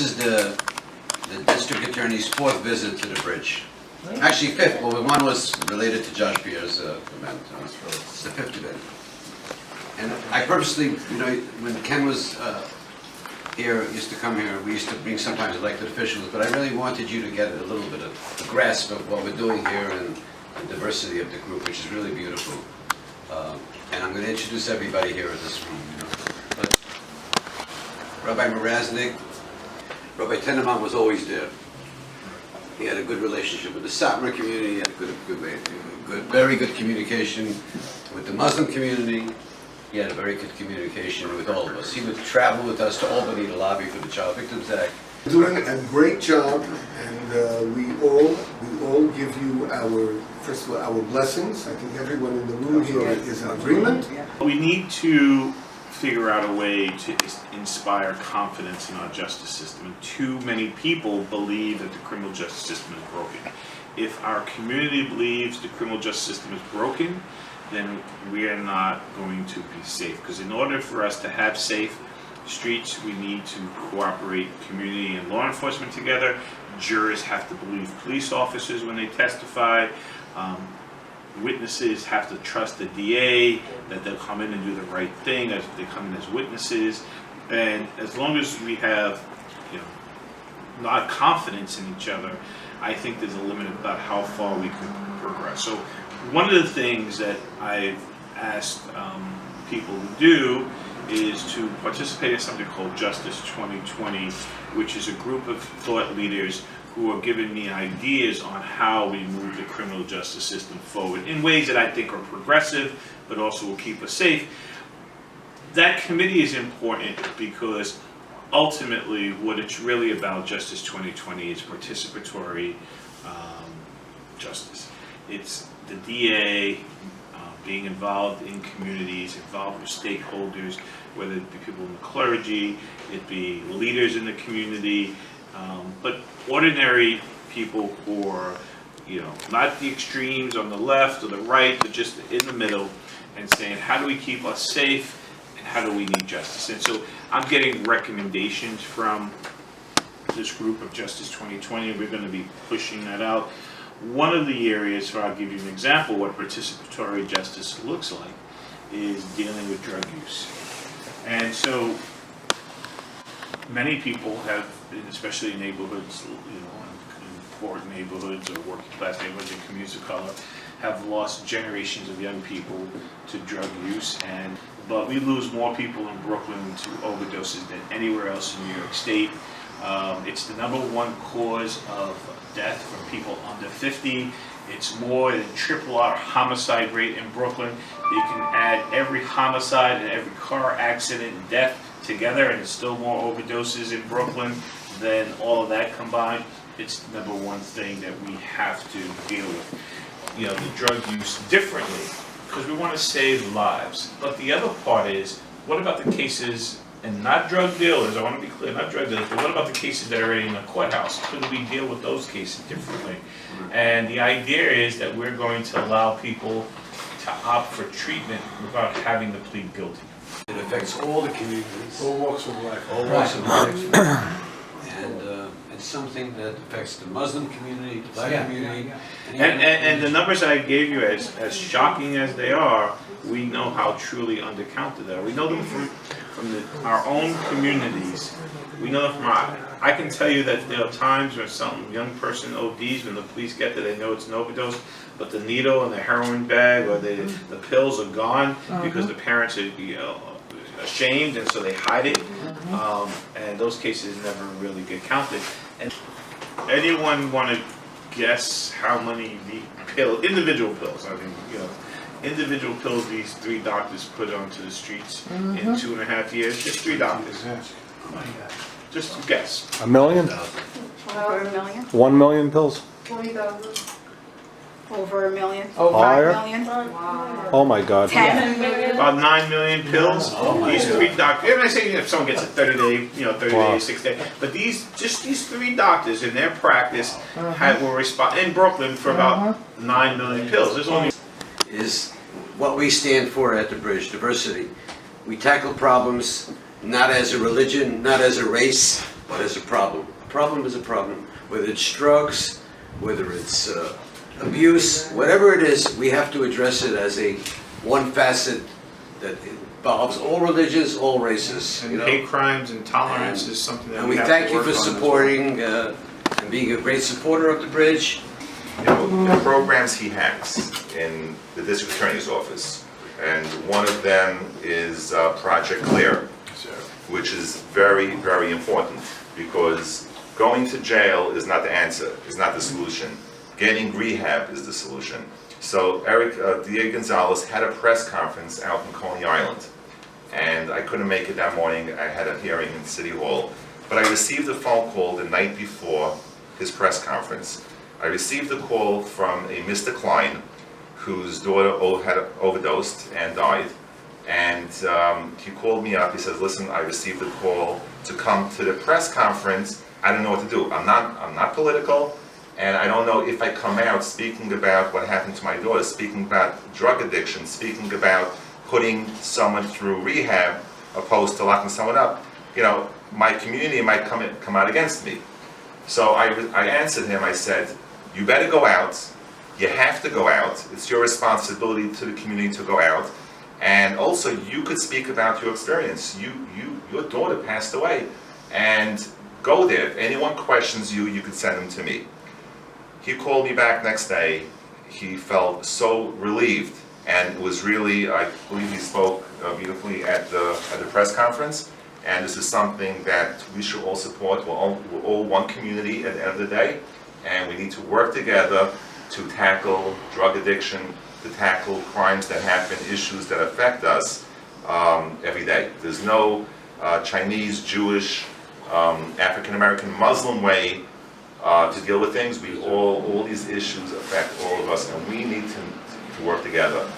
This is the district attorney's 4th visit to the bridge. Actually 5th, well, one was related to Josh Pierre's event. It's the 5th event. And I purposely, when Ken was here, used to come here, we used to bring sometimes elected officials, but I really wanted you to get a little bit of a grasp of what we're doing here and the diversity of the group, which is really beautiful. And I'm going to introduce everybody here in this room. But Rabbi Moraznik, Rabbi Tenenbaum was always there. He had a good relationship with the Satmar community, he had very good communication with the Muslim community. He had a very good communication with all of us. He would travel with us to Albany to lobby for the Child Victims Act. Doing a great job, and we all give you first of all, our blessings. I think everyone in the room here is in agreement. We need to figure out a way to inspire confidence in our justice system. And too many people believe that the criminal justice system is broken. If our community believes the criminal justice system is broken, then we are not going to be safe. Because in order for us to have safe streets, we need to cooperate community and law enforcement together. Jurors have to believe police officers when they testify. Witnesses have to trust the DA, that they'll come in and do the right thing as they come in as witnesses. And as long as we have, not confidence in each other, I think there's a limit about how far we can progress. So one of the things that I've asked people to do is to participate in something called Justice 2020, which is a group of thought leaders who are giving me ideas on how we move the criminal justice system forward in ways that I think are progressive, but also will keep us safe. That committee is important because ultimately what it's really about, Justice 2020, is participatory justice. It's the DA being involved in communities, involved with stakeholders, whether it be people in the clergy, it be leaders in the community, but ordinary people who are, not the extremes on the left or the right, but just in the middle, and saying, how do we keep us safe and how do we need justice? And so I'm getting recommendations from this group of Justice 2020. We're going to be pushing that out. One of the areas, so I'll give you an example, what participatory justice looks like is dealing with drug use. And so many people have, especially in neighborhoods, in poor neighborhoods or working class neighborhoods and communities of color, have lost generations of young people to drug use. But we lose more people in Brooklyn to overdoses than anywhere else in New York State. It's the #1 cause of death from people under 50. It's more than triple our homicide rate in Brooklyn. You can add every homicide and every car accident and death together, and it's still more overdoses in Brooklyn than all of that combined. It's the #1 thing that we have to deal with. The drug use differently, because we want to save lives. But the other part is, what about the cases, and not drug dealers, I want to be clear, not drug dealers, but what about the cases that are already in the courthouse? Could we deal with those cases differently? And the idea is that we're going to allow people to opt for treatment without having to plead guilty. It affects all the communities. All walks of life. All walks of life. And it's something that affects the Muslim community, the Black community. And the numbers I gave you, as shocking as they are, we know how truly undercounted they are. We know them from our own communities. We know them from I can tell you that there are times when some young person ODs, when the police get there, they know it's an overdose, but the needle and the heroin bag or the pills are gone because the parents are ashamed, and so they hide it. And those cases never really get counted. And anyone want to guess how many individual pills? I mean, individual pills these 3 doctors put onto the streets in 2.5 years. Just 3 doctors. Just guess. 1 million? Over 1 million? 1 million pills? 40,000. Over 1 million? Higher? 5 million? Wow. Oh my God. 10 million? About 9 million pills. These 3 doctors. And I say if someone gets a 30-day, 30 days, 6 days. But these 3 doctors in their practice were in Brooklyn for about 9 million pills. There's only Is what we stand for at the Bridge, diversity. We tackle problems not as a religion, not as a race, but it's a problem. A problem is a problem. Whether it's drugs, whether it's abuse, whatever it is, we have to address it as a one facet that involves all religions, all races. And You know? hate crimes and tolerance is something that And we we have thank to you work for on as well. supporting and being a great supporter of the bridge. You know, the programs he has in the district attorney's office, and one of them is Project Clear, which is very, very important, because going to jail is not the answer, is not the solution. Getting rehab is the solution. So DA Gonzalez had a press conference out in Coney Island, and I couldn't make it that morning. I had a hearing in City Hall, but I received a phone call the night before his press conference. I received a call from a Mr. Klein, whose daughter had overdosed and died, and he called me up. He says, "Listen, I received a call to come to the press conference. I don't know what to do. I'm not political, and I don't know if I come out speaking about what happened to my daughter, speaking about drug addiction, speaking about putting someone through rehab, opposed to locking someone up. You know, my community might come out against me." So I answered him. I said, "You better go out. You have to go out. It's your responsibility to the community to go out. And also, you could speak about your experience. Your daughter passed away, and go there. If anyone questions you, you could send them to me." He called me back next day. He felt so relieved, and it was really, I believe he spoke beautifully at the press conference. And this is something that we should all support. We're all one community at the end of the day, and we need to work together to tackle drug addiction, to tackle crimes that happen, issues that affect us every day. There's no Chinese, Jewish, African American, Muslim way to deal with things. All these issues affect all of us, and we need to work together.